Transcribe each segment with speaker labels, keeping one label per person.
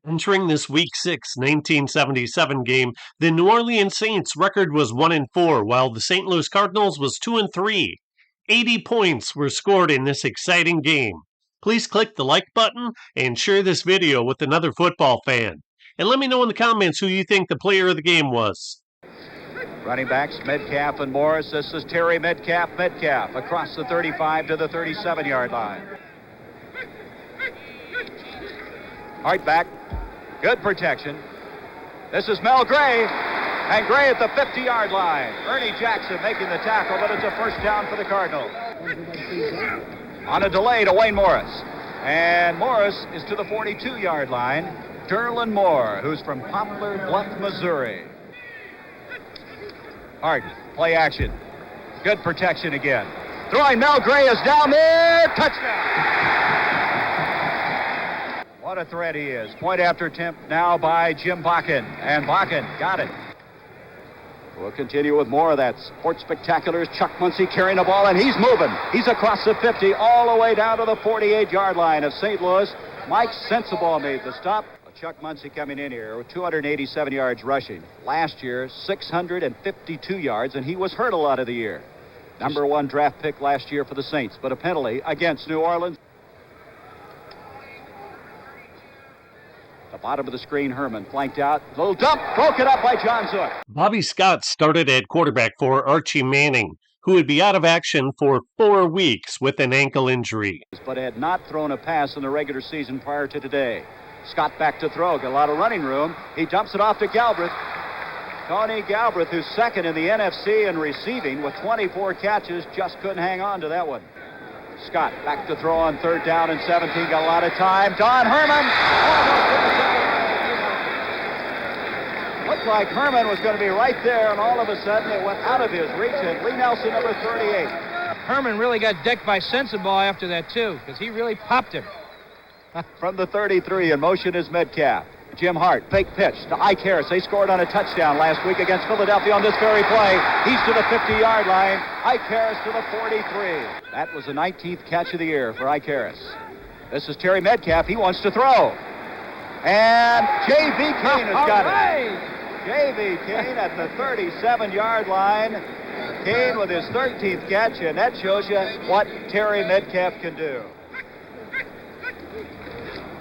Speaker 1: Entering this Week 6, 1977 game, the New Orleans Saints record was 1-4, while the St. Louis Cardinals was 2-3. 80 points were scored in this exciting game. Please click the like button and share this video with another football fan. And let me know in the comments who you think the player of the game was.
Speaker 2: Running backs, Metcalf and Morris. This is Terry Metcalf. Metcalf across the 35 to the 37-yard line. Hart back. Good protection. This is Mel Gray. And Gray at the 50-yard line. Ernie Jackson making the tackle, but it's a first down for the Cardinals. On a delay to Wayne Morris. And Morris is to the 42-yard line. Derlin Moore, who's from Poplar Bluff, Missouri. Hart, play action. Good protection again. Throwing, Mel Gray is down there. Touchdown. What a threat he is. Point after attempt now by Jim Bakken. And Bakken got it. We'll continue with more of that. Sports Spectaculars. Chuck Muncie carrying the ball, and he's moving. He's across the 50 all the way down to the 48-yard line of St. Louis. Mike Sensabaugh made the stop. Chuck Muncie coming in here with 287 yards rushing. Last year, 652 yards, and he was hurt a lot of the year. Number 1 draft pick last year for the Saints, but a penalty against New Orleans. The bottom of the screen, Herman flanked out. Little dump, broken up by John Zook.
Speaker 1: Bobby Scott started at quarterback for Archie Manning, who would be out of action for 4 weeks with an ankle injury.
Speaker 2: But had not thrown a pass in the regular season prior to today. Scott back to throw, got a lot of running room. He dumps it off to Galbraith. Tony Galbraith, who's second in the NFC in receiving with 24 catches, just couldn't hang on to that one. Scott back to throw on 3rd down and 17, got a lot of time. Don Herman. Looked like Herman was going to be right there, and all of a sudden it went out of his reach, and Lee Nelson, number 38.
Speaker 3: Herman really got decked by Sensabaugh after that, too, because he really popped him.
Speaker 2: From the 33, in motion is Metcalf. Jim Hart, fake pitch to Ike Harris. They scored on a touchdown last week against Philadelphia on this very play. He's to the 50-yard line. Ike Harris to the 43. That was the 19th catch of the year for Ike Harris. This is Terry Metcalf. He wants to throw. And J.V. Kane has got it. J.V. Kane at the 37-yard line. Kane with his 13th catch, and that shows you what Terry Metcalf can do.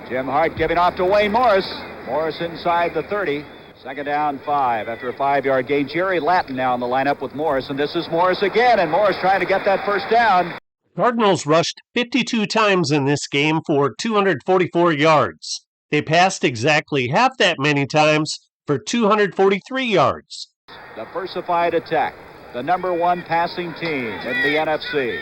Speaker 2: Jim Hart giving off to Wayne Morris. Morris inside the 30. 2nd down, 5 after a 5-yard gain. Jerry Latin now in the lineup with Morris, and this is Morris again, and Morris trying to get that first down.
Speaker 1: Cardinals rushed 52 times in this game for 244 yards. They passed exactly half that many times for 243 yards.
Speaker 2: Diversified attack, the number 1 passing team in the NFC.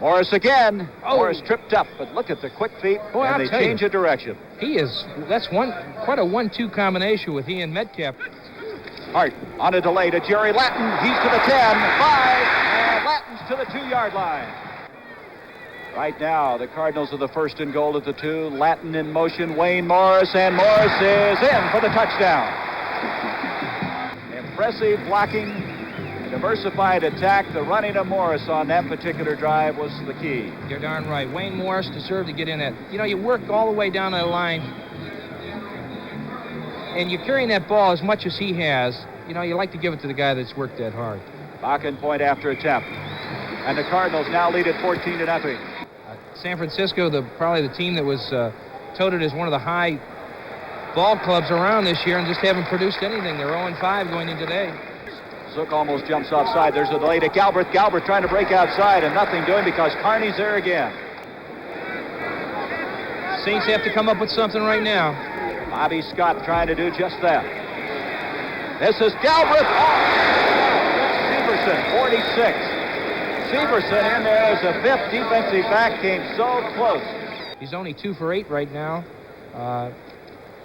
Speaker 2: Morris again. Oh. Morris tripped up, but look at the quick feet, and they change of direction.
Speaker 3: That's quite a 1-2 combination with he and Metcalf.
Speaker 2: Hart on a delay to Jerry Latin. He's to the 10, 5, and Latin's to the 2-yard line. Right now, the Cardinals are the first and goal at the 2. Latin in motion, Wayne Morris, and Morris is in for the touchdown. Impressive blocking. Diversified attack. The running of Morris on that particular drive was the key.
Speaker 3: You're darn right. Wayne Morris deserved to get in that. You know, you work all the way down the line, and you're carrying that ball as much as he has. You know, you like to give it to the guy that's worked that hard.
Speaker 2: Bakken point after attempt. And the Cardinals now lead at 14-0.
Speaker 3: San Francisco, probably the team that was touted as one of the high ball clubs around this year and just haven't produced anything. They're 0-5 going in today.
Speaker 2: Zook almost jumps offside. There's a delay to Galbraith. Galbraith trying to break outside and nothing doing because Carney's there again.
Speaker 3: Saints have to come up with something right now.
Speaker 2: Bobby Scott trying to do just that. This is Galbraith. Severson, 46. Severson in there as the 5th defensive back, came so close.
Speaker 3: He's only 2 for 8 right now.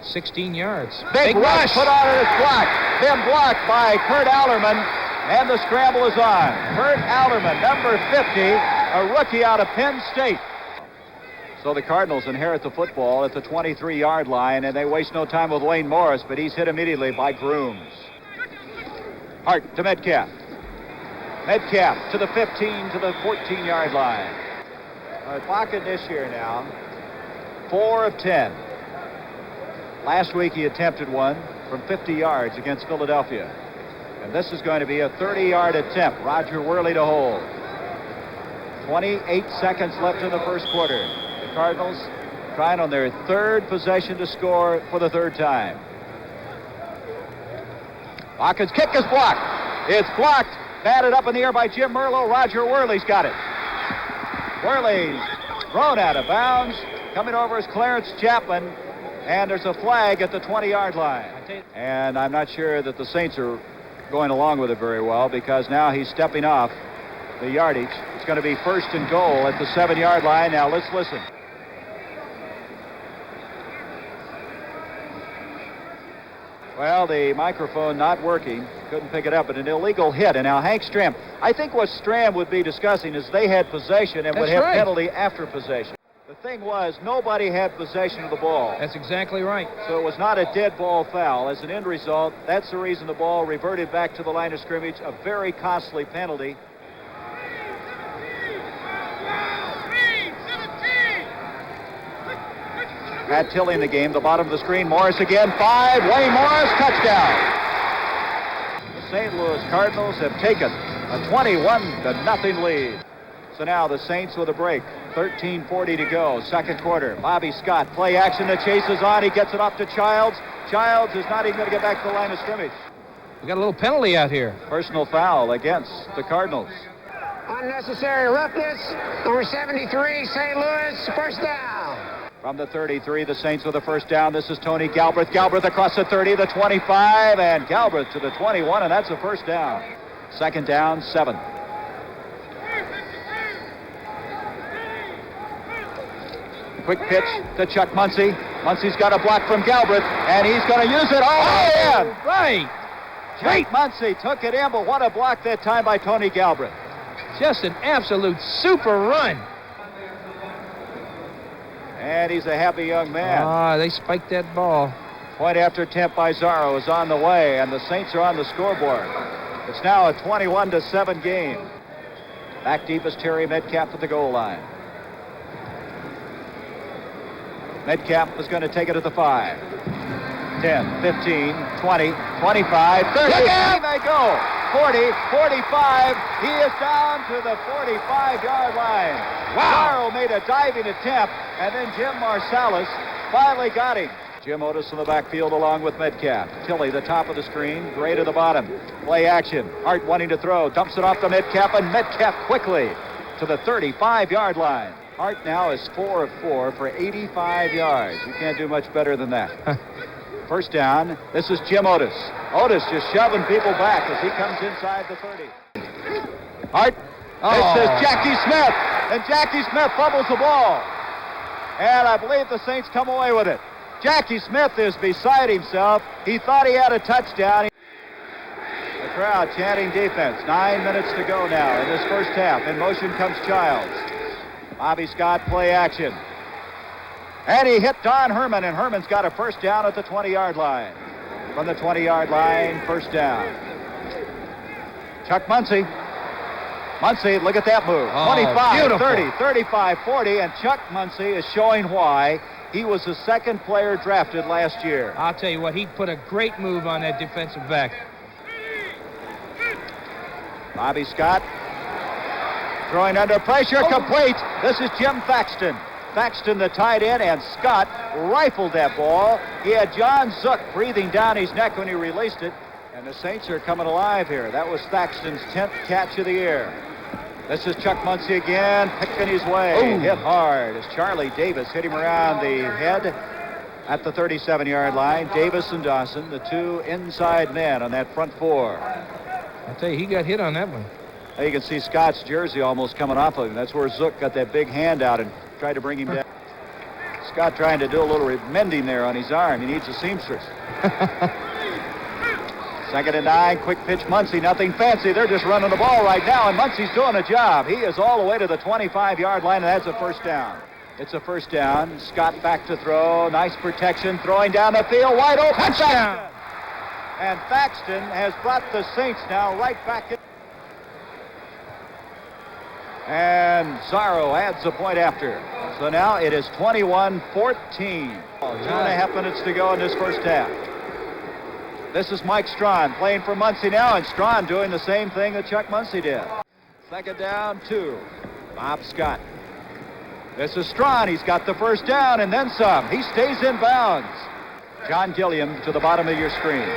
Speaker 3: 16 yards.
Speaker 2: Big rush put on it. It's blocked. Then blocked by Kurt Allerman, and the scramble is on. Kurt Allerman, number 50, a rookie out of Penn State. So the Cardinals inherit the football at the 23-yard line, and they waste no time with Wayne Morris, but he's hit immediately by Grooms. Hart to Metcalf. Metcalf to the 15, to the 14-yard line. Bakken this year now, 4 of 10. Last week he attempted one from 50 yards against Philadelphia. And this is going to be a 30-yard attempt. Roger Worley to hold. 28 seconds left in the first quarter. The Cardinals trying on their third possession to score for the third time. Bakken's kick is blocked. It's blocked. Batted up in the air by Jim Merlo. Roger Worley's got it. Worley's thrown out of bounds. Coming over is Clarence Chapman. And there's a flag at the 20-yard line. And I'm not sure that the Saints are going along with it very well, because now he's stepping off the yardage. It's going to be 1st and goal at the 7-yard line. Now let's listen. Well, the microphone not working. Couldn't pick it up, but an illegal hit. And now Hank Stram. I think what Stram would be discussing is they had possession and would have penalty after possession. The thing was, nobody had possession of the ball.
Speaker 3: That's exactly right.
Speaker 2: So it was not a dead ball foul. As an end result, that's the reason the ball reverted back to the line of scrimmage. A very costly penalty. Pat Tilley in the game, the bottom of the screen. Morris again, 5. Wayne Morris, touchdown. The St. Louis Cardinals have taken a 21-0 lead. So now the Saints with a break. 13:40 to go, second quarter. Bobby Scott, play action, the chase is on. He gets it off to Childs. Childs is not even going to get back to the line of scrimmage.
Speaker 3: We got a little penalty out here.
Speaker 2: Personal foul against the Cardinals.
Speaker 4: Unnecessary roughness. Number 73, St. Louis, first down.
Speaker 2: From the 33, the Saints with a first down. This is Tony Galbraith. Galbraith across the 30, the 25, and Galbraith to the 21, and that's a first down. Second down, 7. Quick pitch to Chuck Muncie. Muncie's got a block from Galbraith, and he's going to use it all in.
Speaker 3: Right.
Speaker 2: Chuck Muncie took it in, but what a block that time by Tony Galbraith.
Speaker 3: Just an absolute super run.
Speaker 2: And he's a happy young man.
Speaker 3: They spiked that ball.
Speaker 2: Point after attempt by Zarro is on the way, and the Saints are on the scoreboard. It's now a 21-7 game. Back deep is Terry Metcalf at the goal line. Metcalf is going to take it at the 5. 10, 15, 20, 25, 30. And they go. 40, 45. He is down to the 45-yard line. Wow. Zarro made a diving attempt, and then Jim Marsalis finally got him. Jim Otis in the backfield along with Metcalf. Tilley, the top of the screen. Gray to the bottom. Play action. Hart wanting to throw. Dumps it off to Metcalf, and Metcalf quickly to the 35-yard line. Hart now is 4 of 4 for 85 yards. You can't do much better than that. First down. This is Jim Otis. Otis just shoving people back as he comes inside the 30. Hart. This is Jackie Smith. And Jackie Smith fumbles the ball. And I believe the Saints come away with it. Jackie Smith is beside himself. He thought he had a touchdown. The crowd chanting defense. 9 minutes to go now in this first half. In motion comes Childs. Bobby Scott, play action. And he hit Don Herman, and Herman's got a first down at the 20-yard line. From the 20-yard line, first down. Chuck Muncie. Muncie, look at that move. 25, beautiful. 30, 35, 40, and Chuck Muncie is showing why he was the second player drafted last year.
Speaker 3: I'll tell you what, he put a great move on that defensive back.
Speaker 2: Bobby Scott. Throwing under pressure, complete. This is Jim Thaxton. Thaxton, the tight end, and Scott rifled that ball. He had John Zook breathing down his neck when he released it. And the Saints are coming alive here. That was Thaxton's 10th catch of the year. This is Chuck Muncie again, picking his way. Ooh. Hit hard as Charlie Davis hit him around the head at the 37-yard line. Davis and Dawson, the two inside men on that front 4.
Speaker 3: I'll tell you, he got hit on that one.
Speaker 2: You can see Scott's jersey almost coming off of him. That's where Zook got that big hand out and tried to bring him down. Scott trying to do a little mending there on his arm. He needs a seamstress. 2nd and 9, quick pitch, Muncie, nothing fancy. They're just running the ball right now, and Muncie's doing a job. He is all the way to the 25-yard line, and that's a first down. It's a first down. Scott back to throw. Nice protection, throwing down the field, wide open. Touchdown! And Thaxton has brought the Saints now right back in. And and Zarro adds a point after. So now it is 21-14. 2.5 minutes to go in this first half. This is Mike Strawn playing for Muncie now, and Strawn doing the same thing that Chuck Muncie did. Second down, 2. Bob Scott. This is Strawn. He's got the first down and then some. He stays in bounds. John Gilliam to the bottom of your screen.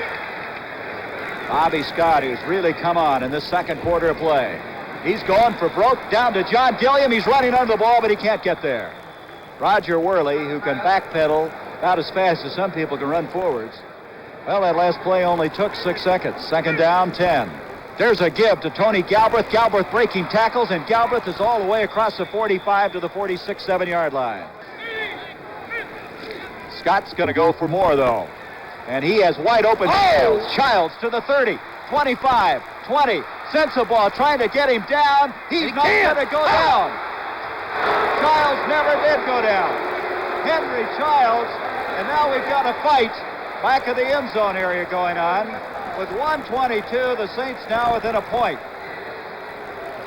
Speaker 2: Bobby Scott, who's really come on in this second quarter of play. He's going for broke down to John Gilliam. He's running under the ball, but he can't get there. Roger Worley, who can backpedal about as fast as some people can run forwards. Well, that last play only took 6 seconds. Second down, 10. There's a give to Tony Galbraith. Galbraith breaking tackles, and Galbraith is all the way across the 45 to the 46, 7-yard line. Scott's going to go for more, though. And he has wide open Childs. Childs to the 30, 25, 20. Sensabaugh trying to get him down. He's not going to go down. Childs never did go down. Henry Childs, and now we've got a fight back of the end zone area going on. With 1:22, the Saints now within a point.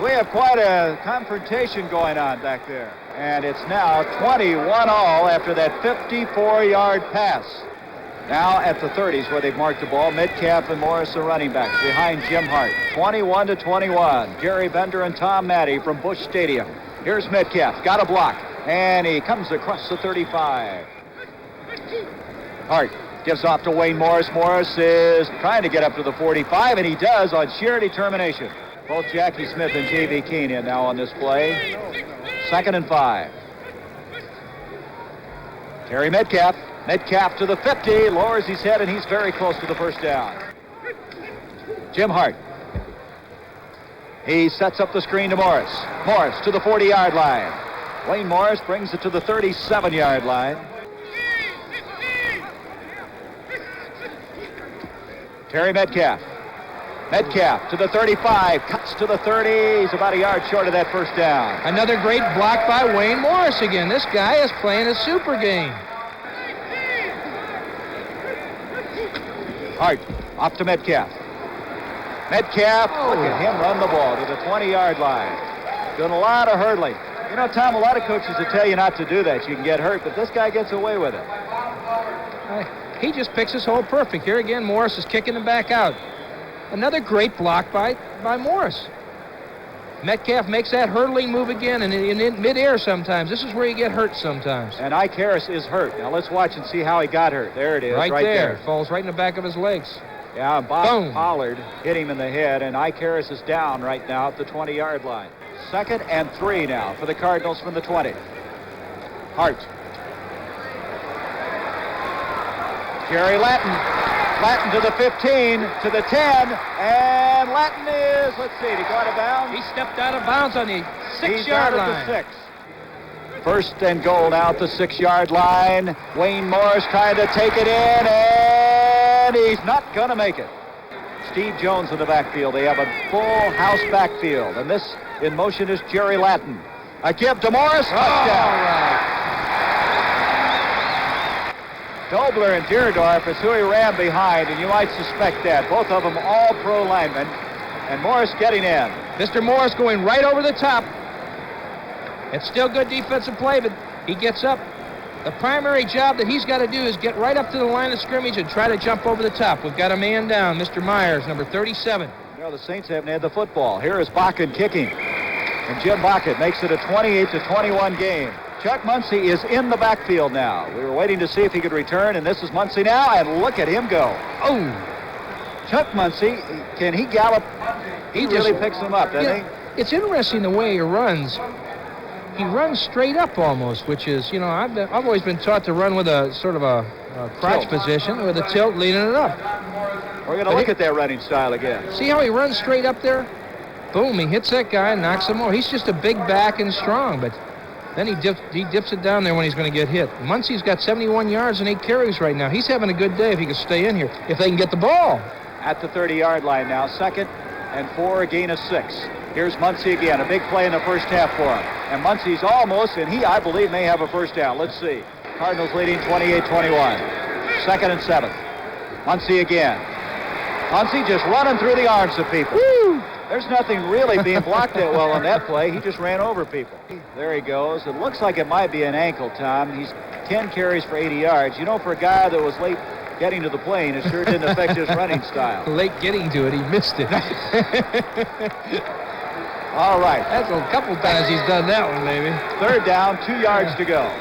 Speaker 2: We have quite a confrontation going on back there. And it's now 21-all after that 54-yard pass. Now at the 30s where they've marked the ball, Metcalf and Morris are running backs behind Jim Hart. 21-21. Gary Bender and Tom Matty from Busch Stadium. Here's Metcalf, got a block, and he comes across the 35. Hart gives off to Wayne Morris. Morris is trying to get up to the 45, and he does on sheer determination. Both Jackie Smith and J.V. Keane in now on this play. 2nd and 5. Terry Metcalf. Metcalf to the 50, lowers his head, and he's very close to the first down. Jim Hart. He sets up the screen to Morris. Morris to the 40-yard line. Wayne Morris brings it to the 37-yard line. Terry Metcalf. Metcalf to the 35, cuts to the 30. He's about a yard short of that first down.
Speaker 3: Another great block by Wayne Morris again. This guy is playing a super game.
Speaker 2: Hart off to Metcalf. Metcalf, look at him run the ball to the 20-yard line. Doing a lot of hurdling. You know, Tom, a lot of coaches will tell you not to do that. You can get hurt, but this guy gets away with it.
Speaker 3: He just picks his hole perfect. Here again, Morris is kicking him back out. Another great block by Morris. Metcalf makes that hurdling move again, and in midair sometimes. This is where you get hurt sometimes.
Speaker 2: And Ike Harris is hurt. Now let's watch and see how he got hurt. There it is, right there.
Speaker 3: It falls right in the back of his legs.
Speaker 2: Yeah, Bob Pollard hit him in the head, and Ike Harris is down right now at the 20-yard line. 2nd and 3 now for the Cardinals from the 20. Hart. Jerry Latin. Latin to the 15, to the 10, and Latin is, let's see, he got out of bounds?
Speaker 3: He stepped out of bounds on the 6-yard line.
Speaker 2: He's out at the 6. First and goal now at the 6-yard line. Wayne Morris trying to take it in, and he's not going to make it. Steve Jones in the backfield. They have a full house backfield, and this in motion is Jerry Latin. A give to Morris, touchdown. Dobler and Deerdorf is who he ran behind, and you might suspect that. Both of them all pro linemen, and Morris getting in.
Speaker 3: Mr. Morris going right over the top. It's still good defensive play, but he gets up. The primary job that he's got to do is get right up to the line of scrimmage and try to jump over the top. We've got a man down, Mr. Myers, number 37.
Speaker 2: You know, the Saints haven't had the football. Here is Bakken kicking, and Jim Bakken makes it a 28-21 game. Chuck Muncie is in the backfield now. We were waiting to see if he could return, and this is Muncie now, and look at him go.
Speaker 3: Oh!
Speaker 2: Chuck Muncie, can he gallop? He really picks him up, doesn't he?
Speaker 3: It's interesting the way he runs. He runs straight up almost, which is, you know, I've always been taught to run with a sort of a crouch position with a tilt leaning it up.
Speaker 2: We're going to look at that running style again.
Speaker 3: See how he runs straight up there? Boom, he hits that guy and knocks him over. He's just a big back and strong, but then he dips it down there when he's going to get hit. Muncie's got 71 yards and 8 carries right now. He's having a good day if he can stay in here, if they can get the ball.
Speaker 2: At the 30-yard line now, 2nd and 4, a gain of 6. Here's Muncie again, a big play in the first half for him. And Muncie's almost, and he, I believe, may have a first down. Let's see. Cardinals leading 28-21. 2nd and 7. Muncie again. Muncie just running through the arms of people.
Speaker 3: Woo!
Speaker 2: There's nothing really being blocked that well on that play. He just ran over people. There he goes. It looks like it might be an ankle, Tom. He's 10 carries for 80 yards. You know, for a guy that was late getting to the plane, it sure didn't affect his running style.
Speaker 3: Late getting to it, he missed it.
Speaker 2: All right.
Speaker 3: That's a couple times he's done that one, maybe.
Speaker 2: Third down, 2 yards to go.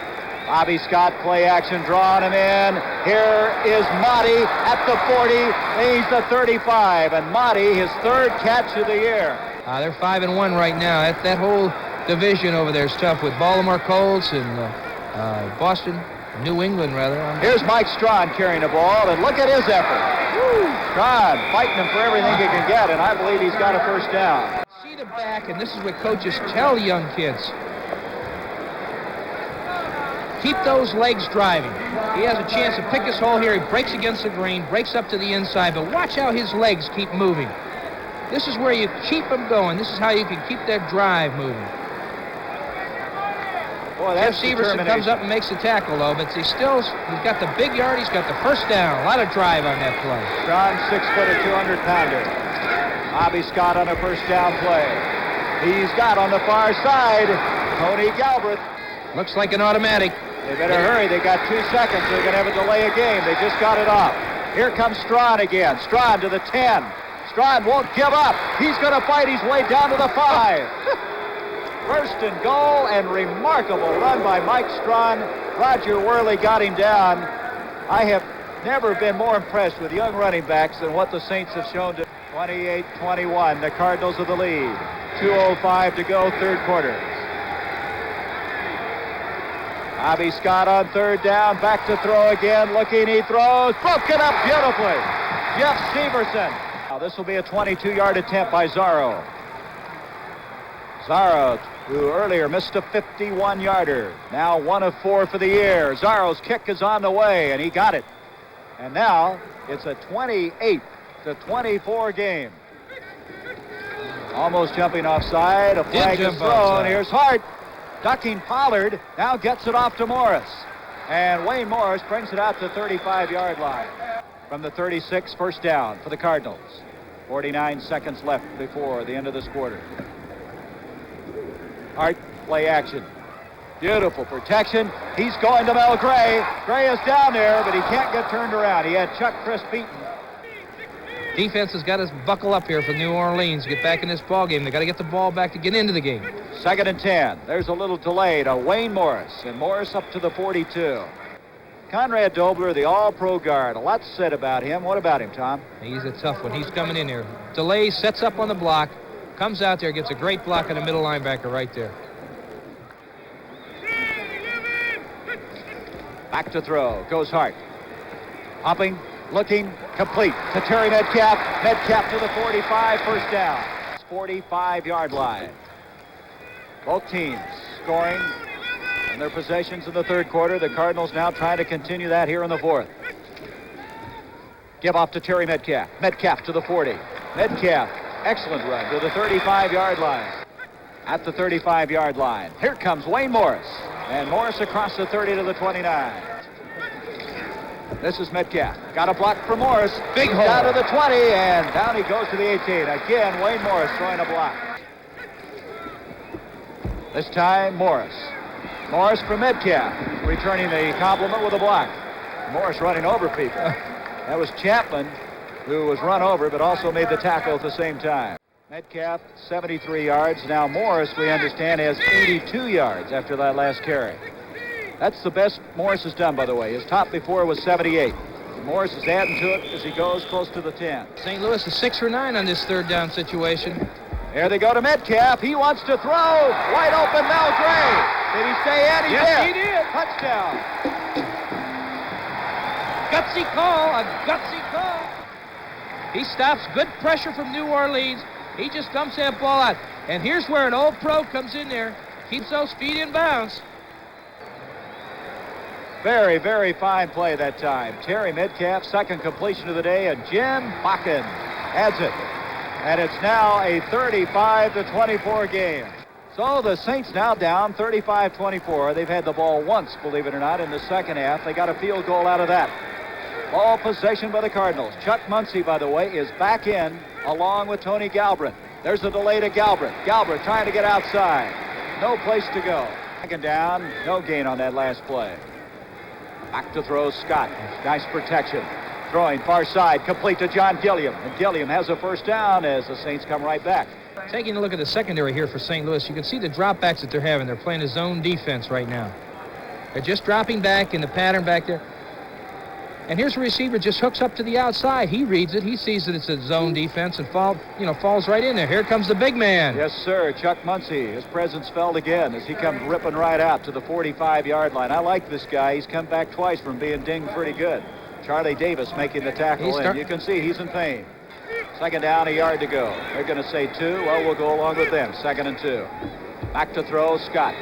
Speaker 2: Bobby Scott, play action, drawing him in. Here is Motti at the 40, leads the 35, and Motti, his third catch of the year.
Speaker 3: They're 5-1 right now. That whole division over there is tough with Baltimore Colts and Boston, New England, rather.
Speaker 2: Here's Mike Strawn carrying the ball, and look at his effort. Woo! Strawn fighting him for everything he can get, and I believe he's got a first down.
Speaker 3: See the back, and this is what coaches tell young kids. Keep those legs driving. He has a chance to pick his hole here. He breaks against the green, breaks up to the inside, but watch how his legs keep moving. This is where you keep them going. This is how you can keep that drive moving.
Speaker 2: Boy, that's
Speaker 3: Jeff Severson comes up and makes the tackle, though, but he's got the big yard. He's got the first down. A lot of drive on that play.
Speaker 2: Strawn, 6', 200-pounder. Bobby Scott on a first down play. He's got on the far side Tony Galbraith.
Speaker 3: Looks like an automatic.
Speaker 2: They better hurry. They got 2 seconds. They're going to have a delay of game. They just got it off. Here comes Strawn again. Strawn to the 10. Strawn won't give up. He's going to fight his way down to the 5. First and goal, and remarkable run by Mike Strawn. Roger Worley got him down. I have never been more impressed with young running backs than what the Saints have shown to 28-21. The Cardinals are the lead. 2:05 to go, third quarter. Bobby Scott on third down, back to throw again, looking, he throws, broken up beautifully. Jeff Severson. Now this will be a 22-yard attempt by Zarro. Zarro, who earlier missed a 51-yarder, now 1 of 4 for the year. Zarro's kick is on the way, and he got it. And now it's a 28-24 game. Almost jumping offside, a flag is thrown. Here's Hart. Ducking Pollard, now gets it off to Morris. And Wayne Morris brings it out to the 35-yard line. From the 36, first down for the Cardinals. 49 seconds left before the end of this quarter. Hart, play action. Beautiful protection. He's going to Mel Gray. Gray is down there, but he can't get turned around. He had Chuck Crisp beaten.
Speaker 3: Defense has got to buckle up here for New Orleans, get back in this ball game. They got to get the ball back to get into the game.
Speaker 2: 2nd and 10. There's a little delay to Wayne Morris, and Morris up to the 42. Conrad Dobler, the all-pro guard. A lot said about him. What about him, Tom?
Speaker 3: He's a tough one. He's coming in here. Delays, sets up on the block, comes out there, gets a great block on the middle linebacker right there.
Speaker 2: Back to throw. Goes Hart. Hopping, looking, complete to Terry Metcalf. Metcalf to the 45, first down. 45-yard line. Both teams scoring in their possessions in the third quarter. The Cardinals now trying to continue that here in the fourth. Give off to Terry Metcalf. Metcalf to the 40. Metcalf, excellent run to the 35-yard line. At the 35-yard line. Here comes Wayne Morris. And Morris across the 30 to the 29. This is Metcalf. Got a block for Morris.
Speaker 3: Big hole.
Speaker 2: Down to the 20, and down he goes to the 18. Again, Wayne Morris throwing a block. This time, Morris. Morris for Metcalf, returning the compliment with a block. Morris running over people. That was Chapman, who was run over, but also made the tackle at the same time. Metcalf, 73 yards. Now Morris, we understand, has 82 yards after that last carry. That's the best Morris has done, by the way. His top before was 78. Morris is adding to it as he goes close to the 10.
Speaker 3: St. Louis is 6 for 9 on this third down situation.
Speaker 2: There they go to Metcalf. He wants to throw. Wide open, Mel Gray. Did he stay in? He
Speaker 3: Yes,
Speaker 2: did.
Speaker 3: he did.
Speaker 2: Touchdown.
Speaker 3: Gutsy call, a gutsy call. He stops good pressure from New Orleans. He just dumps that ball out. And here's where an old pro comes in there, keeps those feet in bounds.
Speaker 2: Very, very fine play that time. Terry Metcalf, second completion of the day, and Jim Bakken adds it. And it's now a 35-24 game. So the Saints now down 35-24. They've had the ball once, believe it or not, in the second half. They got a field goal out of that. Ball possession by the Cardinals. Chuck Muncie, by the way, is back in along with Tony Galbraith. There's a delay to Galbraith. Galbraith trying to get outside. No place to go. Second down, no gain on that last play. Back to throw, Scott. Nice protection. Throwing far side, complete to John Gilliam. And Gilliam has a first down as the Saints come right back.
Speaker 3: Taking a look at the secondary here for St. Louis, you can see the dropbacks that they're having. They're playing a zone defense right now. They're just dropping back in the pattern back there. And here's a receiver just hooks up to the outside. He reads it. He sees that it's a zone defense and falls right in there. Here comes the big man.
Speaker 2: Yes, sir. Chuck Muncie. His presence felt again as he comes ripping right out to the 45-yard line. I like this guy. He's come back twice from being dinged pretty good. Charlie Davis making the tackle, and you can see he's in pain. Second down, a yard to go. They're going to say 2. Well, we'll go along with them. 2nd and 2. Back to throw, Scott.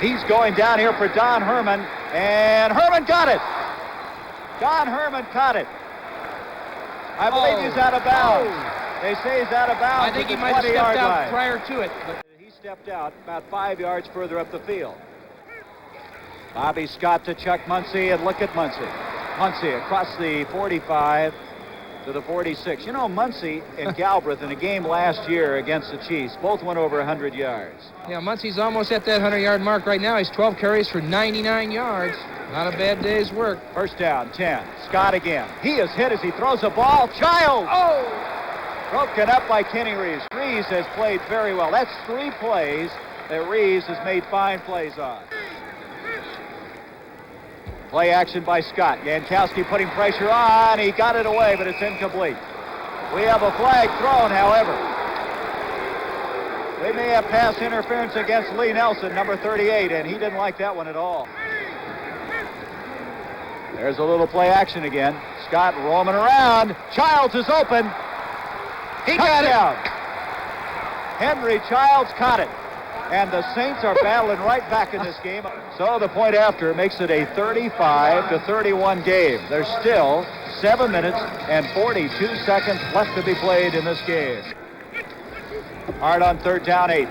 Speaker 2: He's going down here for Don Herman, and Herman got it. Don Herman caught it. I believe he's out of bounds. They say he's out of bounds.
Speaker 3: I think he might have stepped out prior to it.
Speaker 2: But he stepped out about 5 yards further up the field. Bobby Scott to Chuck Muncie, and look at Muncie. Muncie across the 45 to the 46. You know, Muncie and Galbraith in a game last year against the Chiefs both went over 100 yards.
Speaker 3: Yeah, Muncie's almost at that 100-yard mark right now. He's 12 carries for 99 yards. Not a bad day's work.
Speaker 2: First down, 10. Scott again. He is hit as he throws a ball. Childs!
Speaker 3: Oh!
Speaker 2: Broken up by Kenny Reeves. Reeves has played very well. That's 3 plays that Reeves has made fine plays on. Play action by Scott. Jankowski putting pressure on. He got it away, but it's incomplete. We have a flag thrown, however. We may have pass interference against Lee Nelson, number 38, and he didn't like that one at all. There's a little play action again. Scott roaming around. Childs is open. He got it. Henry Childs caught it. And the Saints are battling right back in this game. So the point after makes it a 35-31 game. There's still 7 minutes and 42 seconds left to be played in this game. Hard on 3rd down, 8.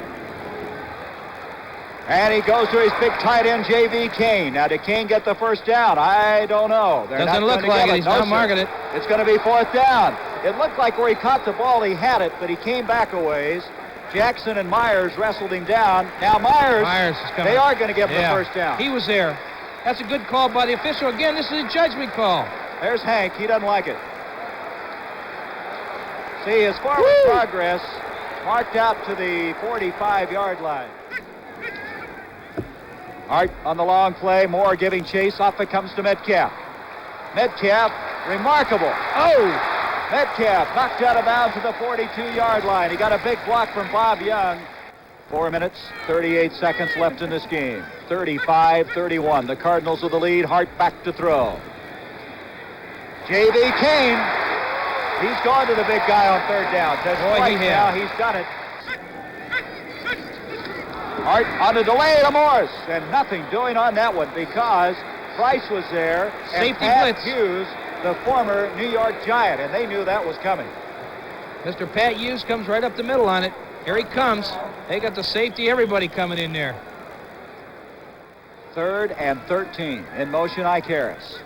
Speaker 2: And he goes to his big tight end, J.V. Kane. Now, did Kane get the first down? I don't know.
Speaker 3: Doesn't look like it. He's not marking it.
Speaker 2: It's going to be 4th down. It looked like where he caught the ball, he had it, but he came back a ways. Jackson and Myers wrestled him down. Now Myers is coming. They are going to give him the first down.
Speaker 3: He was there. That's a good call by the official. Again, this is a judgment call.
Speaker 2: There's Hank. He doesn't like it. See, his forward progress marked out to the 45-yard line. Hart on the long play. Moore giving chase. Off it comes to Metcalf. Metcalf, remarkable. Oh! Metcalf knocked out of bounds at the 42-yard line. He got a big block from Bob Young. 4 minutes, 38 seconds left in this game. 35-31. The Cardinals with the lead. Hart back to throw. J.V. Kane. He's gone to the big guy on 3rd down. Says right now he's done it. Hart on the delay to Morris. And nothing doing on that one because Price was there.
Speaker 3: Safety
Speaker 2: and Pat
Speaker 3: blitz.
Speaker 2: Hughes, the former New York Giant, and they knew that was coming.
Speaker 3: Mr. Pat Hughes comes right up the middle on it. Here he comes. They got the safety, everybody coming in there.
Speaker 2: 3rd and 13. In motion, Icarus.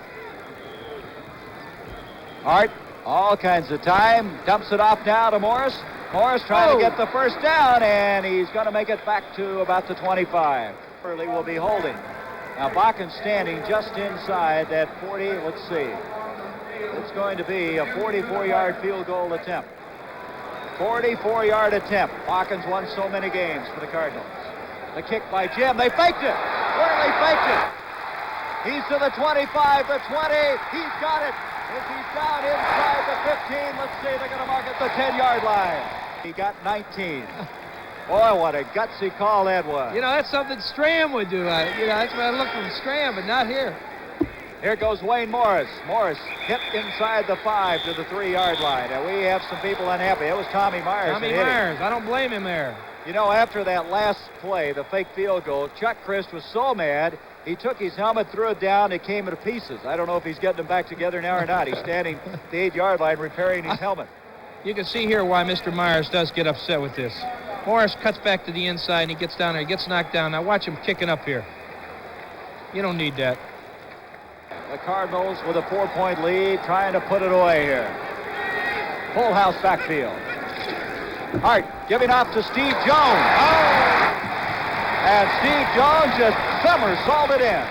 Speaker 2: Hart, all kinds of time. Dumps it off now to Morris. Morris trying to get the first down, and he's going to make it back to about the 25. Early will be holding. Now, Bakken standing just inside that 40. Let's see. It's going to be a 44-yard field goal attempt. 44-yard attempt. Hawkins won so many games for the Cardinals. The kick by Jim. They faked it. Worley faked it. He's to the 25, the 20. He's got it. As he's down inside the 15. Let's see. They're going to mark it the 10-yard line. He got 19. Boy, what a gutsy call that was.
Speaker 3: You know, that's something Stram would do. That's what I look from Stram, but not here.
Speaker 2: Here goes Wayne Morris. Morris hit inside the 5 to the 3-yard line. And we have some people unhappy. It was Tommy Myers.
Speaker 3: Tommy Myers. I don't blame him there.
Speaker 2: You know, after that last play, the fake field goal, Chuck Christ was so mad, he took his helmet, threw it down, it came to pieces. I don't know if he's getting them back together now or not. He's standing at the 8-yard line repairing his helmet.
Speaker 3: You can see here why Mr. Myers does get upset with this. Morris cuts back to the inside, and he gets down there. He gets knocked down. Now watch him kicking up here. You don't need that.
Speaker 2: The Cardinals with a 4-point lead, trying to put it away here. Full house backfield. Hart giving off to Steve Jones. And Steve Jones just somersaulted in.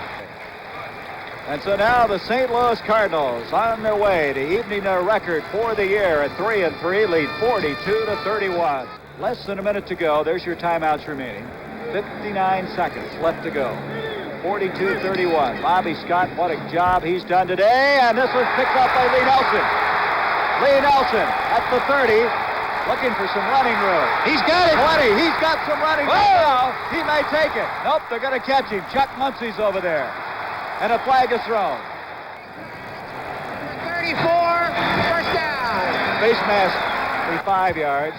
Speaker 2: And so now the St. Louis Cardinals on their way to evening their record for the year at 3-3, lead 42-31. Less than a minute to go. There's your timeouts remaining. 59 seconds left to go. 42-31. Bobby Scott, what a job he's done today. And this was picked up by Lee Nelson. Lee Nelson at the 30, looking for some running room.
Speaker 3: He's got it.
Speaker 2: 20. He's got some running room now. He may take it. Nope, they're going to catch him. Chuck Muncie's over there. And a flag is thrown.
Speaker 4: 34, first down.
Speaker 2: Face mask, 5 yards.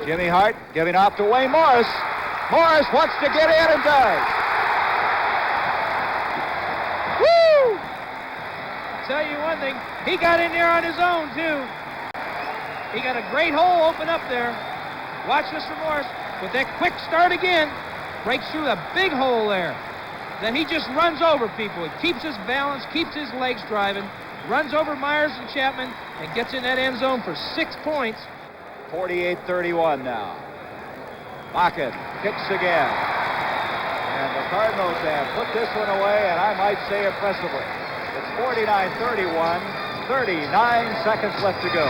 Speaker 2: Jimmy Hart giving off to Wayne Morris. Morris wants to get in and does. Woo!
Speaker 3: Tell you one thing, he got in there on his own, too. He got a great hole open up there. Watch this for Morris. With that quick start again, breaks through a big hole there. Then he just runs over people. He keeps his balance, keeps his legs driving, runs over Myers and Chapman, and gets in that end zone for 6 points.
Speaker 2: 48-31 now. Bakken kicks again. And the Cardinals have put this one away, and I might say impressively. It's 49-31, 39 seconds left to go.